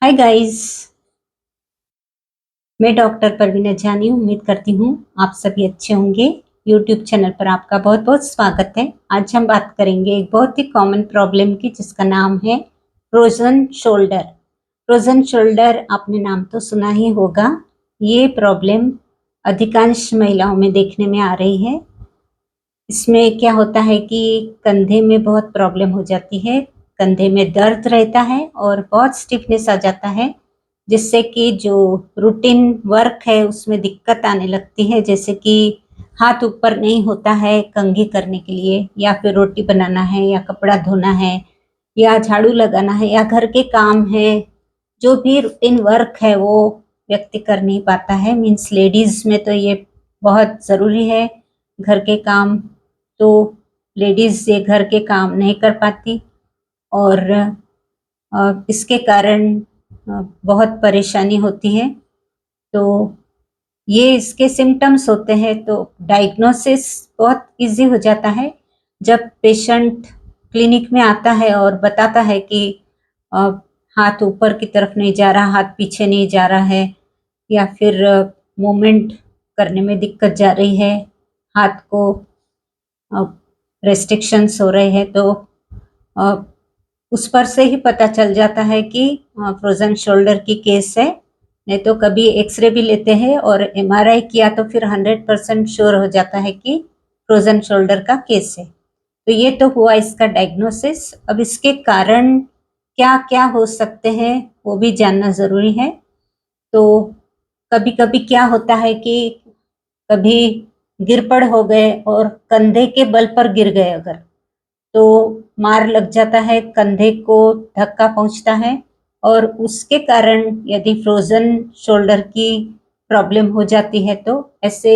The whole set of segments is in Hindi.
Hi guys. मैं डॉक्टर परवीना जानी उम्मीद करती हूँ आप सभी अच्छे होंगे। यूट्यूब चैनल पर आपका बहुत बहुत स्वागत है। आज हम बात करेंगे एक बहुत ही कॉमन प्रॉब्लम की, जिसका नाम है फ्रोजन शोल्डर। फ्रोजन शोल्डर आपने नाम तो सुना ही होगा। ये प्रॉब्लम अधिकांश महिलाओं में देखने में आ रही है। इसमें क्या होता है कि कंधे में बहुत प्रॉब्लम हो जाती है, कंधे में दर्द रहता है और बहुत स्टिफनेस आ जाता है, जिससे कि जो रूटीन वर्क है उसमें दिक्कत आने लगती है। जैसे कि हाथ ऊपर नहीं होता है कंघी करने के लिए, या फिर रोटी बनाना है, या कपड़ा धोना है, या झाड़ू लगाना है, या घर के काम है। जो भी रूटीन वर्क है वो व्यक्ति कर नहीं पाता है। मीन्स लेडीज में तो ये बहुत ज़रूरी है। घर के काम तो लेडीज ये घर के काम नहीं कर पाती, और इसके कारण बहुत परेशानी होती है। तो ये इसके सिम्टम्स होते हैं, तो डायग्नोसिस बहुत इजी हो जाता है जब पेशेंट क्लिनिक में आता है और बताता है कि अ, हाथ ऊपर की तरफ नहीं जा रहा, हाथ पीछे नहीं जा रहा है, या फिर मूवमेंट करने में दिक्कत जा रही है, हाथ को रेस्ट्रिक्शंस हो रहे हैं। तो अ, उस पर से ही पता चल जाता है कि फ्रोजन शोल्डर की केस है। नहीं तो कभी एक्सरे भी लेते हैं और एमआरआई किया तो फिर 100% श्योर हो जाता है कि फ्रोजन शोल्डर का केस है। तो ये तो हुआ इसका डायग्नोसिस। अब इसके कारण क्या क्या हो सकते हैं वो भी जानना ज़रूरी है। तो कभी कभी क्या होता है कि कभी गिर पड़ हो गए और कंधे के बल पर गिर गए अगर, तो मार लग जाता है, कंधे को धक्का पहुंचता है, और उसके कारण यदि फ्रोजन शोल्डर की प्रॉब्लम हो जाती है तो ऐसे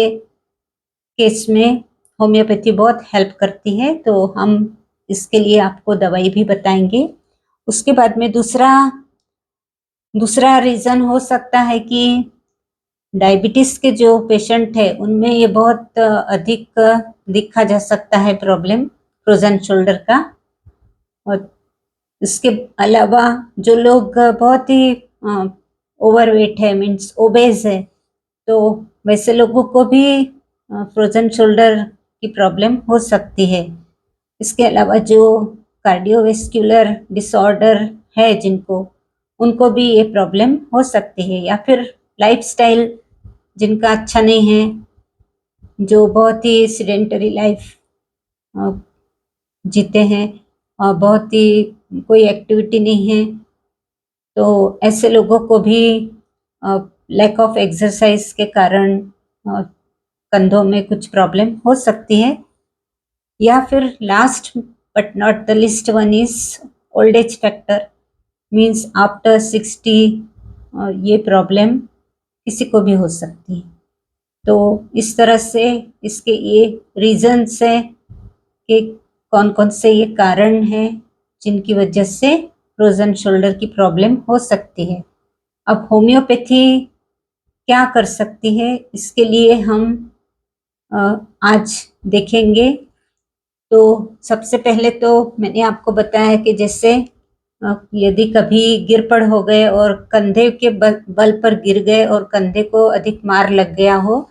केस में होम्योपैथी बहुत हेल्प करती है। तो हम इसके लिए आपको दवाई भी बताएंगे। उसके बाद में दूसरा दूसरा रीज़न हो सकता है कि डायबिटीज़ के जो पेशेंट है उनमें ये बहुत अधिक दिखा जा सकता है प्रॉब्लम फ्रोजन शोल्डर का। और इसके अलावा जो लोग बहुत ही ओवरवेट है, मीन्स ओबेज है, तो वैसे लोगों को भी फ्रोजन शोल्डर की प्रॉब्लम हो सकती है। इसके अलावा जो कार्डियोवैस्कुलर डिसऑर्डर है जिनको, उनको भी ये प्रॉब्लम हो सकती है। या फिर लाइफस्टाइल जिनका अच्छा नहीं है, जो बहुत ही सीडेंटरी लाइफ जीते हैं और बहुत ही कोई एक्टिविटी नहीं है, तो ऐसे लोगों को भी लैक ऑफ एक्सरसाइज के कारण कंधों में कुछ प्रॉब्लम हो सकती है। या फिर last but not the list one is old age factor, means after 60 ये प्रॉब्लम किसी को भी हो सकती है। तो इस तरह से इसके ये रीजंस है कि कौन कौन से ये कारण हैं जिनकी वजह से फ्रोजन शोल्डर की प्रॉब्लम हो सकती है। अब होम्योपैथी क्या कर सकती है, इसके लिए हम आज देखेंगे। तो सबसे पहले तो मैंने आपको बताया कि जैसे यदि कभी गिर पड़ हो गए और कंधे के बल पर गिर गए और कंधे को अधिक मार लग गया हो,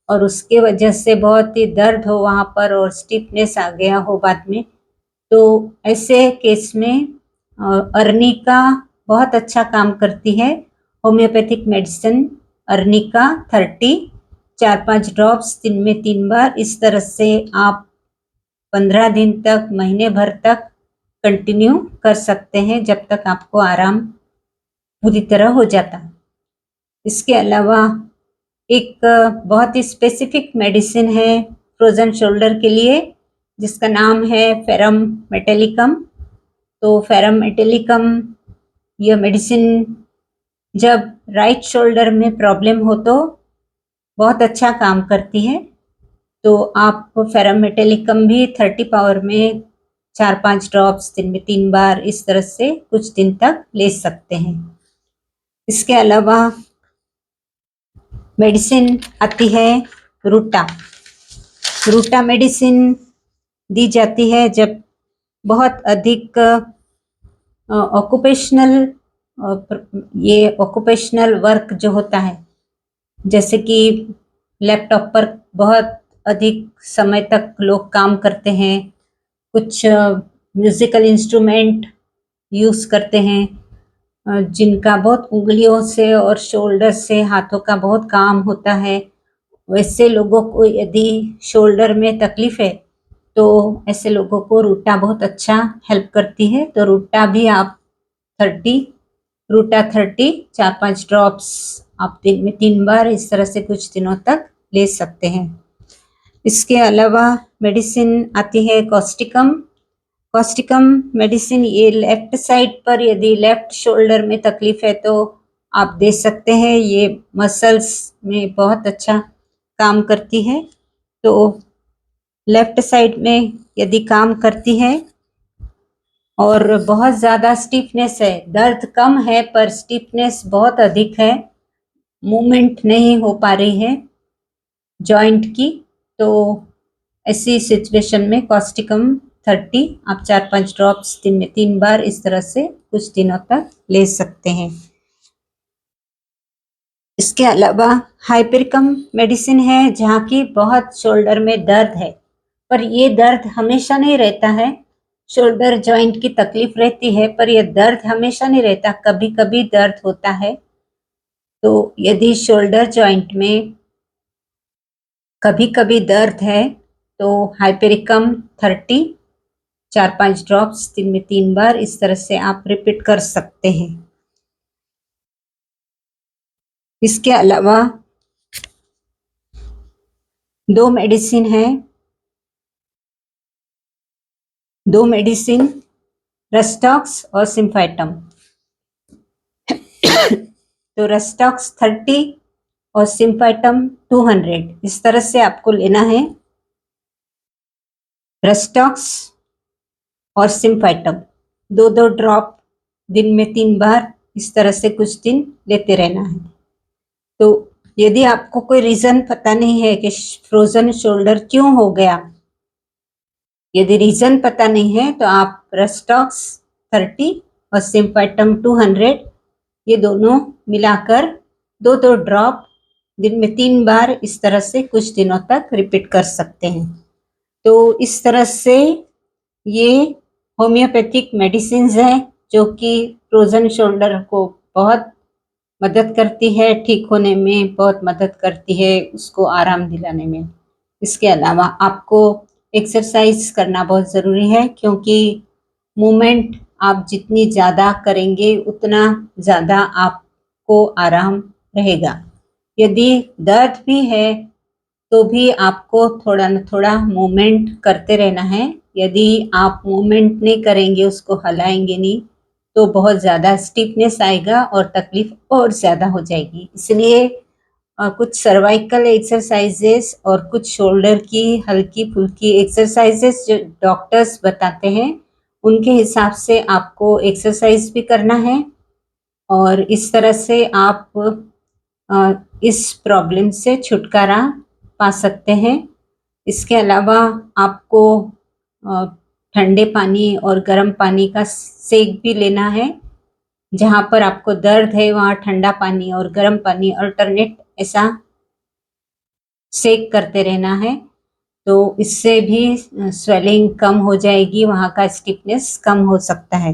और उसके वजह से बहुत ही दर्द हो वहाँ पर और स्टिफनेस आ गया हो बाद में, तो ऐसे केस में अर्निका बहुत अच्छा काम करती है। होम्योपैथिक मेडिसिन अर्निका 30 4-5 ड्रॉप्स दिन में 3 बार, इस तरह से आप 15 दिन तक, महीने भर तक कंटिन्यू कर सकते हैं, जब तक आपको आराम पूरी तरह हो जाता है। इसके अलावा एक बहुत ही स्पेसिफिक मेडिसिन है फ्रोजन शोल्डर के लिए, जिसका नाम है फेरम मेटेलिकम। तो फेरम मेटेलिकम यह मेडिसिन जब राइट शोल्डर में प्रॉब्लम हो तो बहुत अच्छा काम करती है। तो आप फेरम मेटेलिकम भी 30 पावर में 4-5 ड्रॉप्स दिन में 3 बार, इस तरह से कुछ दिन तक ले सकते हैं। इसके अलावा मेडिसिन आती है रूटा। रूटा मेडिसिन दी जाती है जब बहुत अधिक ऑक्यूपेशनल ये ऑक्यूपेशनल वर्क जो होता है, जैसे कि लैपटॉप पर बहुत अधिक समय तक लोग काम करते हैं, कुछ म्यूजिकल इंस्ट्रूमेंट यूज़ करते हैं, जिनका बहुत उंगलियों से और शोल्डर से हाथों का बहुत काम होता है, वैसे लोगों को यदि शोल्डर में तकलीफ है तो ऐसे लोगों को रूटा बहुत अच्छा हेल्प करती है। तो रूटा भी आप 30 रूटा 30 4-5 ड्रॉप्स आप दिन में 3 बार इस तरह से कुछ दिनों तक ले सकते हैं। इसके अलावा मेडिसिन आती है कॉस्टिकम। कॉस्टिकम मेडिसिन ये लेफ्ट साइड पर यदि लेफ्ट शोल्डर में तकलीफ है तो आप दे सकते हैं। ये मसल्स में बहुत अच्छा काम करती है। तो लेफ्ट साइड में यदि काम करती है और बहुत ज़्यादा स्टिफनेस है, दर्द कम है पर स्टिफनेस बहुत अधिक है, मूवमेंट नहीं हो पा रही है जॉइंट की, तो ऐसी सिचुएशन में कॉस्टिकम 30 आप 4-5 ड्रॉप्स दिन में 3 बार इस तरह से कुछ दिनों तक ले सकते हैं। इसके अलावा हाइपरकम मेडिसिन है जहाँ की बहुत शोल्डर में दर्द है, पर ये दर्द हमेशा नहीं रहता है। शोल्डर जॉइंट की तकलीफ रहती है पर यह दर्द हमेशा नहीं रहता, कभी कभी दर्द होता है। तो यदि शोल्डर जॉइंट में कभी कभी दर्द है तो हाइपरकम 30 4-5 ड्रॉप्स दिन में 3 बार इस तरह से आप रिपीट कर सकते हैं। इसके अलावा 2 मेडिसिन है, 2 मेडिसिन रेस्टॉक्स और सिम्फाइटम। तो रेस्टॉक्स 30 और सिम्फाइटम 200 इस तरह से आपको लेना है। रेस्टॉक्स और सिम्फाइटम 2-2 ड्रॉप दिन में 3 बार इस तरह से कुछ दिन लेते रहना है। तो यदि आपको कोई रीज़न पता नहीं है कि फ्रोजन शोल्डर क्यों हो गया, यदि रीज़न पता नहीं है तो आप रेस्टॉक्स 30 और सिम्फाइटम 200 ये दोनों मिलाकर 2-2 ड्रॉप दिन में 3 बार इस तरह से कुछ दिनों तक रिपीट कर सकते हैं। तो इस तरह से ये होम्योपैथिक मेडिसिन्स हैं जो कि फ्रोजन शोल्डर को बहुत मदद करती है, ठीक होने में बहुत मदद करती है, उसको आराम दिलाने में। इसके अलावा आपको एक्सरसाइज करना बहुत ज़रूरी है, क्योंकि मूवमेंट आप जितनी ज़्यादा करेंगे उतना ज़्यादा आपको आराम रहेगा। यदि दर्द भी है तो भी आपको थोड़ा न थोड़ा मूवमेंट करते रहना है। यदि आप मूवमेंट नहीं करेंगे, उसको हिलाएंगे नहीं, तो बहुत ज़्यादा स्टिफनेस आएगा और तकलीफ और ज़्यादा हो जाएगी। इसलिए कुछ सर्वाइकल एक्सरसाइजेस और कुछ शोल्डर की हल्की फुल्की एक्सरसाइजेस जो डॉक्टर्स बताते हैं, उनके हिसाब से आपको एक्सरसाइज भी करना है और इस तरह से आप इस प्रॉब्लम से छुटकारा पा सकते हैं। इसके अलावा आपको ठंडे पानी और गर्म पानी का सेक भी लेना है। जहाँ पर आपको दर्द है वहाँ ठंडा पानी और गर्म पानी अल्टरनेट ऐसा सेक करते रहना है। तो इससे भी स्वेलिंग कम हो जाएगी, वहाँ का स्टिफनेस कम हो सकता है।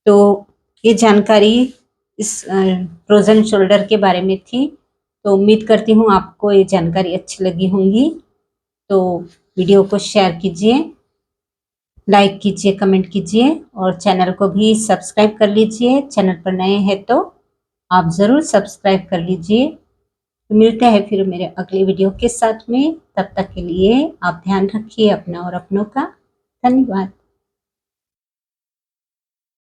तो ये जानकारी इस फ्रोजन शोल्डर के बारे में थी। तो उम्मीद करती हूँ आपको ये जानकारी अच्छी लगी होंगी। तो वीडियो को शेयर कीजिए, लाइक कीजिए, कमेंट कीजिए और चैनल को भी सब्सक्राइब कर लीजिए। चैनल पर नए हैं तो आप ज़रूर सब्सक्राइब कर लीजिए। तो मिलते हैं फिर मेरे अगले वीडियो के साथ में। तब तक के लिए आप ध्यान रखिए अपना और अपनों का। धन्यवाद।